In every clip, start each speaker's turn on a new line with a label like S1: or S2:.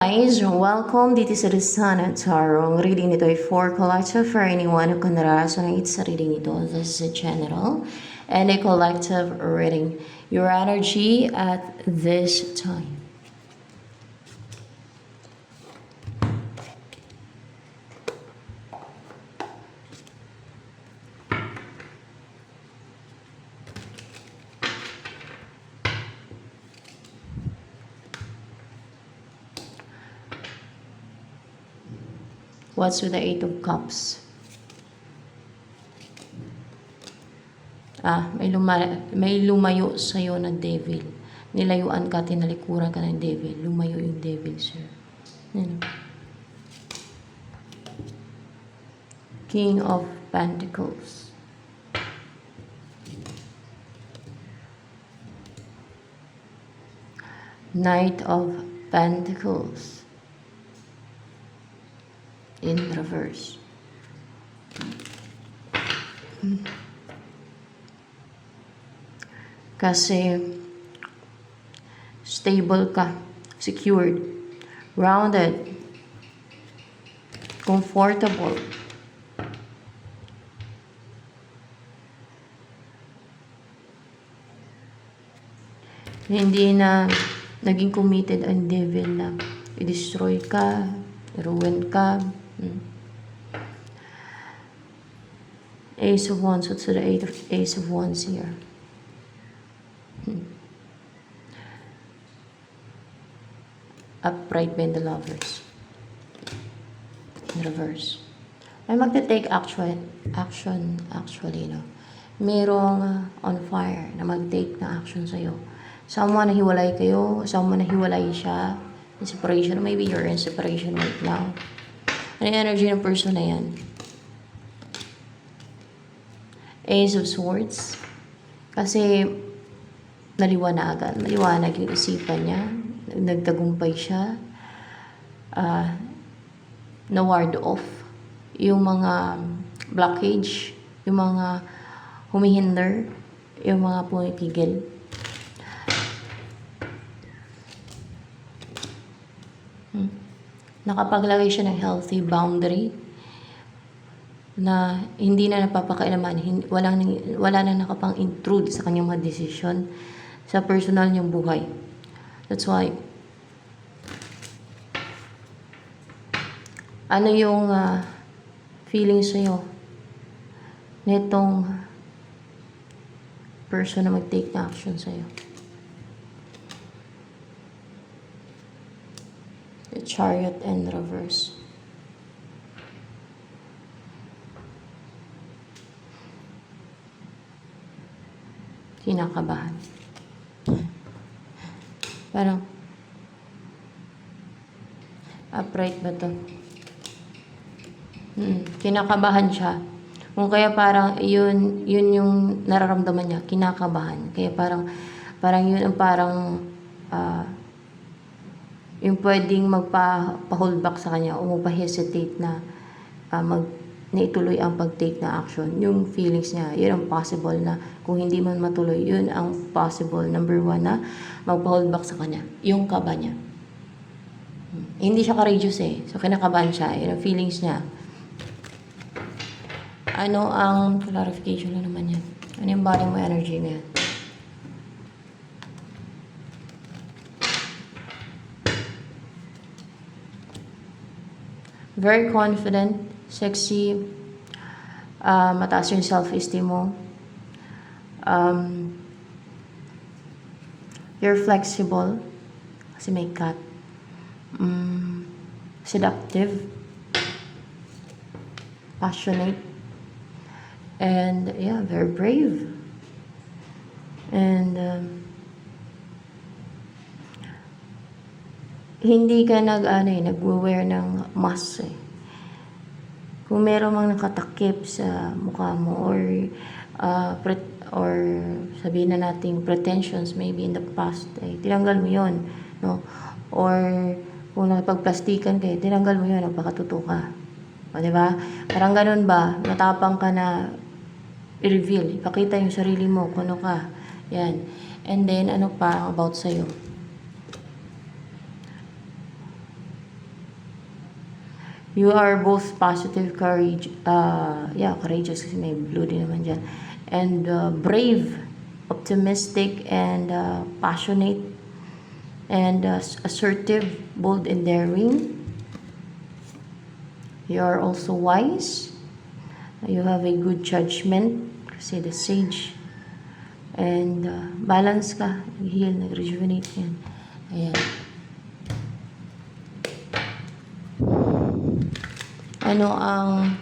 S1: Guys, welcome dito sa The Sun at Tarot. Ang reading nito ay for collective for anyone who can resonate sa reading ito. This is a general and a collective reading. Your energy at this time. What's with the Eight of Cups? May lumayo sa'yo na devil. Nilayuan ka, tinalikuran ka ng devil. Lumayo yung devil, sir. Ano? King of Pentacles. Knight of Pentacles. In reverse. Kasi stable ka, secured, grounded, comfortable. Hindi na naging committed ang devil na i-destroy ka, i-ruin ka. Ace of Wands, what's the Ace of Wands here? Upright by the Lovers. In reverse. Ay magte-take action actually, no? Merong on fire na mag-take na action sa'yo. Someone na hiwalay kayo, someone na hiwalay siya. In separation, maybe you're in separation right now. Ano yung energy ng person na yan? Ace of Swords. Kasi maliwanag yung isipan niya. Nagtagumpay siya. Na-ward off yung mga blockage, yung mga humihinder, yung mga pumipigil. Nakapaglagay siya ng healthy boundary na hindi na napapakailaman, wala na nakapang-intrude sa kanyang mga desisyon sa personal niyang buhay. That's why, ano yung feeling sa'yo nitong person na mag-take na action sa'yo? The Chariot and Reverse. Kinakabahan. Parang upright ba to? Kinakabahan siya. Kung kaya parang yun yung nararamdaman niya, kinakabahan. Kaya parang yun ang parang yung pwedeng magpa-hold back sa kanya o magpa-hesitate na ituloy ang pag-take na action. Yung feelings niya, yun ang possible na kung hindi man matuloy, yun ang possible, number one, na magpa-hold back sa kanya. Yung kaba niya. Hindi siya courageous eh. So, kinakabahan siya. Yun ang feelings niya. Ano ang clarification na naman yan? Ano yung body mo energy niya? Very confident, sexy, mataas yung self-esteem mo. You're flexible, kasi may cat. Seductive, passionate, and yeah, very brave. And hindi ka nag-wear ng mask eh. Kung meron mang nakatakip sa mukha mo or sabihin na nating pretensions maybe in the past, eh, tinanggal mo yon, no? Or kung nakipagplastikan kayo, tinanggal mo yon, nagpakatuto ka. O, diba? Parang ganun ba? Matapang ka na i-reveal, ipakita yung sarili mo, kung ano ka. Yan. And then, ano pa about sa'yo? You are both positive, courageous kasi may blue din naman dyan. And brave, optimistic, and passionate, and assertive, bold, and daring. You are also wise. You have a good judgment kasi the sage. And balance ka, nag-heal, nag-rejuvenate yan. Ayan. Ano ang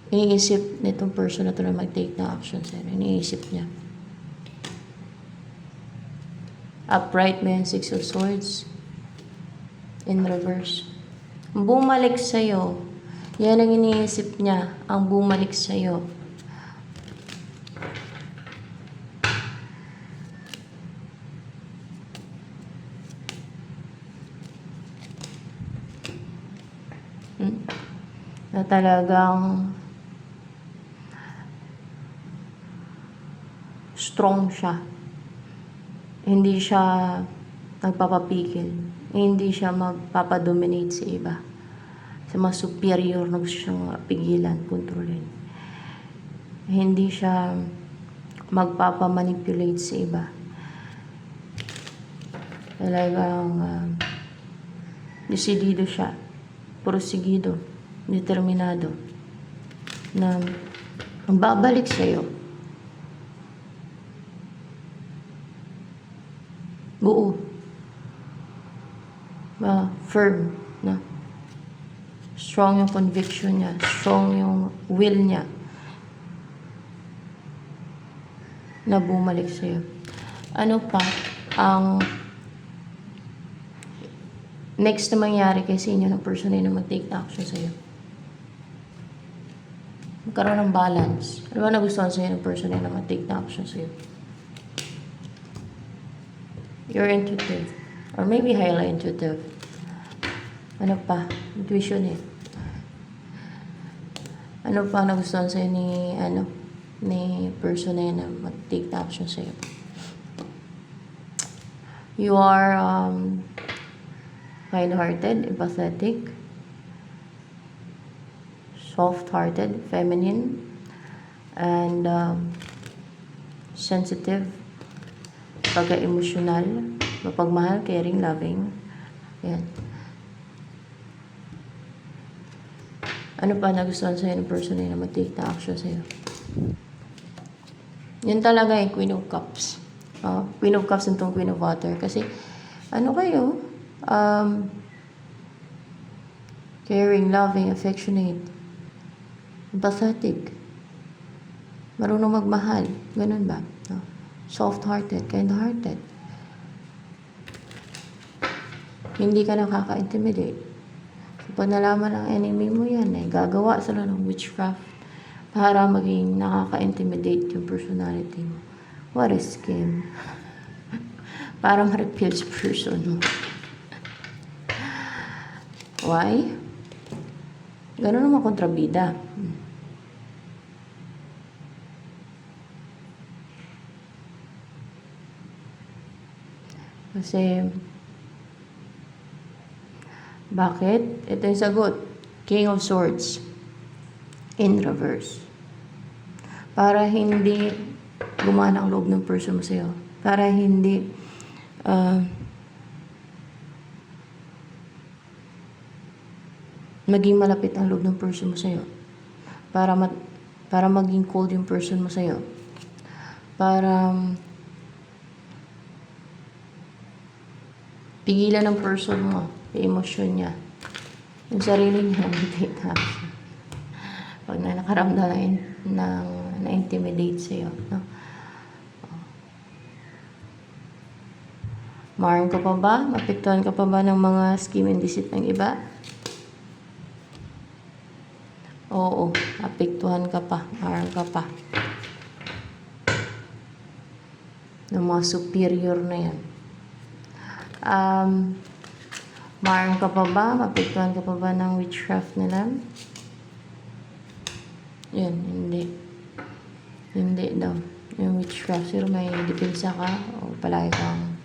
S1: iniisip nitong person na ito na mag-take na action sa'yo? Iniisip niya. Upright man, 6 of Swords. In reverse. Bumalik sa'yo. Yan ang iniisip niya. Ang bumalik sa'yo. Na talagang strong siya. Hindi siya nagpapapigil. Hindi siya magpapadominate sa iba. Sa mga superior na gusto siyang pigilan, kontrolin. Hindi siya magpapamanipulate sa iba. Talagang desidido siya. Porsigido. Determinado. Na babalik sa'yo. Buo. Firm. Na? Strong yung conviction niya. Strong yung will niya. Na bumalik sa'yo. Ano pa ang next na mangyari kay sa inyo ng person na mag-take action sa'yo? Magkaroon ng balance. Ano ba nagustuhan sa'yo ng person na mag-take action sa'yo? You're intuitive. Or maybe highly intuitive. Ano pa? Intuition eh. Ano pa nagustuhan sa'yo ni person na mag-take action sa'yo? You are kind-hearted, empathetic, soft-hearted, feminine, and sensitive, pagka-emosyonal, mapagmahal, caring, loving. Yan. Ano pa nagustuhan sa'yo ng person na mag-take na action sa'yo? Yan talaga yung Queen of Cups. Queen of Cups itong Queen of Water. Kasi, ano kayo? Caring, loving, affectionate, empathetic, marunong magmahal. Ganun ba? No? Soft-hearted, kind-hearted. Hindi ka nakaka-intimidate. Pag nalaman ng enemy mo yan, gagawa sila ng witchcraft para maging nakaka-intimidate yung personality mo. What a scam. Para ma-repel sa person mo. Why? Ganun naman kontrabida. Kasi, bakit? Ito yung sagot. King of Swords. In reverse. Para hindi gumana ang loob ng person mo sa'yo. Para hindi maging malapit ang loob ng person mo sa'yo. Para maging cold yung person mo sa'yo. Para pigilan ng person mo yung emosyon niya. Yung sarili niya mag-take action. Pag nakaramdam na-intimidate sa'yo. No? Maharang ka pa ba? Mapektuhan ka pa ba ng mga scheme and deceit ng iba? Oo, apektuhan ka pa, maharang ka pa. Ng mga superior na yan. Maharang ka pa ba? Mapektuhan ka pa ba ng witchcraft nila? Yan, hindi. Hindi daw. Yung witchcraft, sir, may depensa ka o palagi kang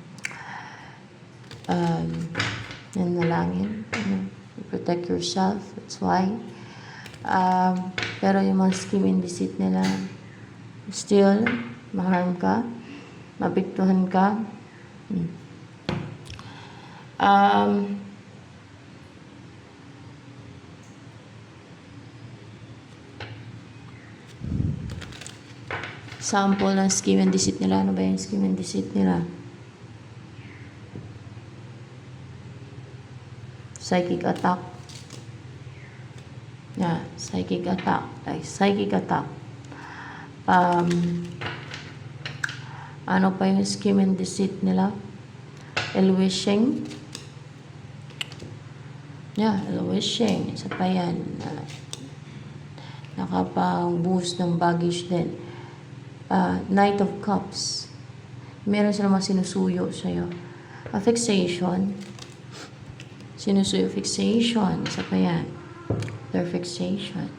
S1: nanalangin, protect yourself, that's why. Pero yung mga scheme and deceit nila, still, ma-harm ka, mapiktuhan ka. Sample ng scheme and deceit nila. Ano ba yung scheme and deceit nila? Psychic attack. Yeah, psychic attack. Like psychic attack. Ano pa yung scheme and deceit nila? Ill-wishing. Yeah, ill-wishing. Isa pa yan. Nakapang-boost ng baggage din. Knight of Cups. Meron sila mga sinusuyo sa'yo. Fixation. Sinusuyo fixation. Isa pa yan. Their fixation.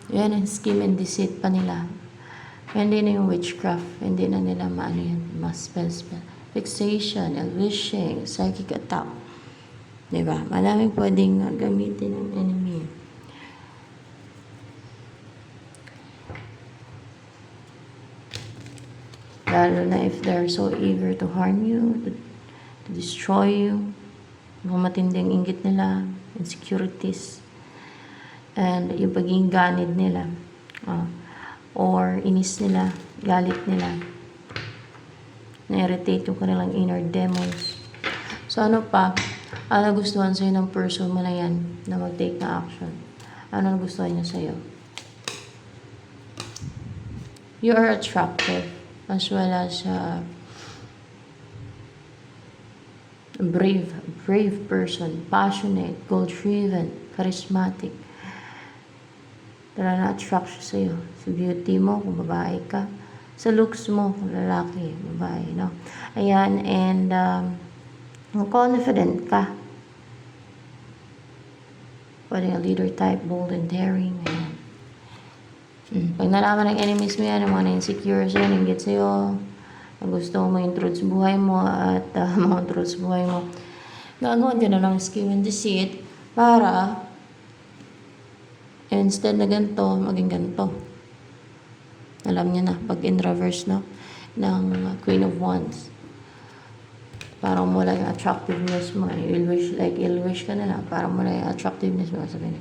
S1: Yan ang scheme and deceit pa nila. Hindi na yung witchcraft. Hindi na nila maano yan. Mas spell. Fixation, wishing, psychic attack. Diba? Maraming pwedeng gamitin ng enemy. Lalo na if they're so eager to harm you, to destroy you. Matinding inggit nila, insecurities, and yung pagiging ganid nila, or inis nila, galit nila, na-irritate yung kanilang inner demons. So ano pa? Ano nagustuhan sa'yo ng person mo na yan na mag-take na action? Ano nagustuhan niya sa'yo? You are attractive, as well as brave person, passionate, goal-driven, charismatic. Tara na-attract siya sa'yo. Sa beauty mo, kung babae ka. Sa looks mo, kung lalaki, babae, no? Ayan, and confident ka. Pwede a leader type, bold and daring. Ayan. Pag nalaman ng enemies mo yan, ng mga na-insecure sa'yo, nanggit sa'yo, na gusto mo yung truth sa buhay mo at mga truth sa buhay mo, gagawin ka na ng scheme and deceit para instead na ganito, maging ganito. Alam niya na, pag in reverse, no? Ng Queen of Wands. Parang mula yung attractiveness mo. Ill-wish ka nila. Parang mula yung attractiveness mo. Sabihin,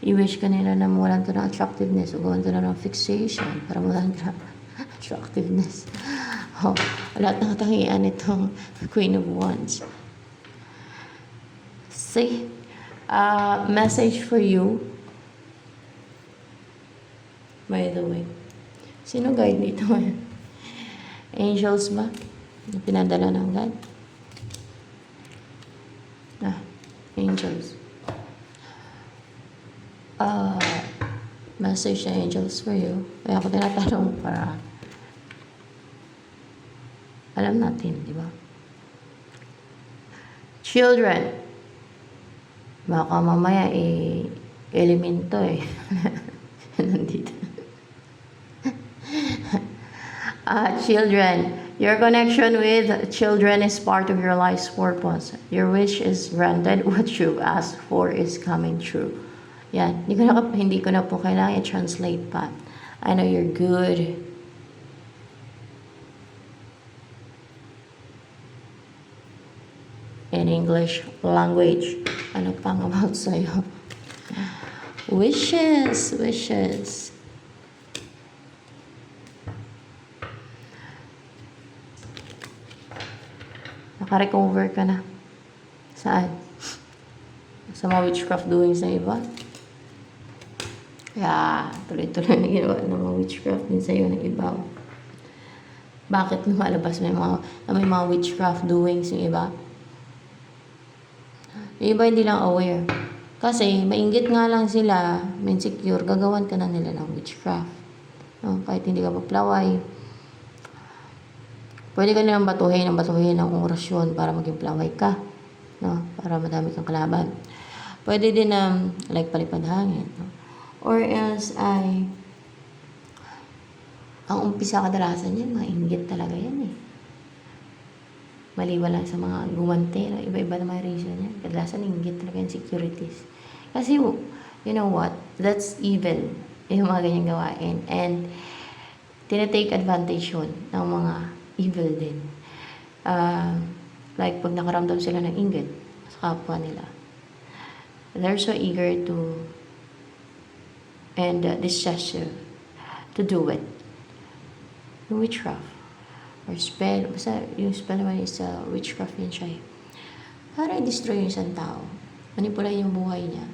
S1: i-wish ka nila na mawalan to ng attractiveness. O gawin to na ng fixation. Para mawalan ka attractiveness. Lahat ng katangian itong Queen of Wands. See? Message for you. By the way. Sino guide dito? Angels ba? Pinadala ng God? Angels. Message na angels for you. Kaya ako tinatanong para alam natin, di ba? Children. Baka mamaya elemento nandito. Children. Your connection with children is part of your life's purpose. Your wish is granted. What you've asked for is coming true. Yan. Hindi ko na po kailangan i-translate pa. I know you're good. In English language. Ano pang about sa'yo? Wishes. Naka-recover ka na. Saan? Sa mga witchcraft doings ng iba. Kaya tuloy-tuloy na ginawa ng mga witchcraft din sa'yo ng iba. Bakit lumalabas may mga witchcraft doings yung iba? Yung iba hindi lang aware. Kasi mainggit nga lang sila, insecure, gagawan ka na nila ng witchcraft. No? Kahit hindi ka maplaway. Pwede ka nilang batuhin ng orasyon para maging plaway ka. No? Para madami kang kalaban. Pwede din like palipad hangin. No? Or else ay Ang umpisa kadalasan yan, mga inggit talaga yan eh. Maliban lang sa mga gumante, no? Iba-iba naman reason yan. Kadalasan inggit talaga yung securities. Kasi, you know what? That's evil. Yung mga ganyang gawain. And, tinitake advantage yun ng mga evil din. Like, pag nakaramdam sila ng inggit sa kapwa nila, they're so eager to and decisive to do it. Yung witchcraft or spell, basta yung spell naman is witchcraft yan siya eh. Para i-destroy yung isang tao, manipulahin yung buhay niya.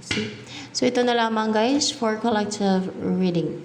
S1: See? So ito na lamang guys for collective reading.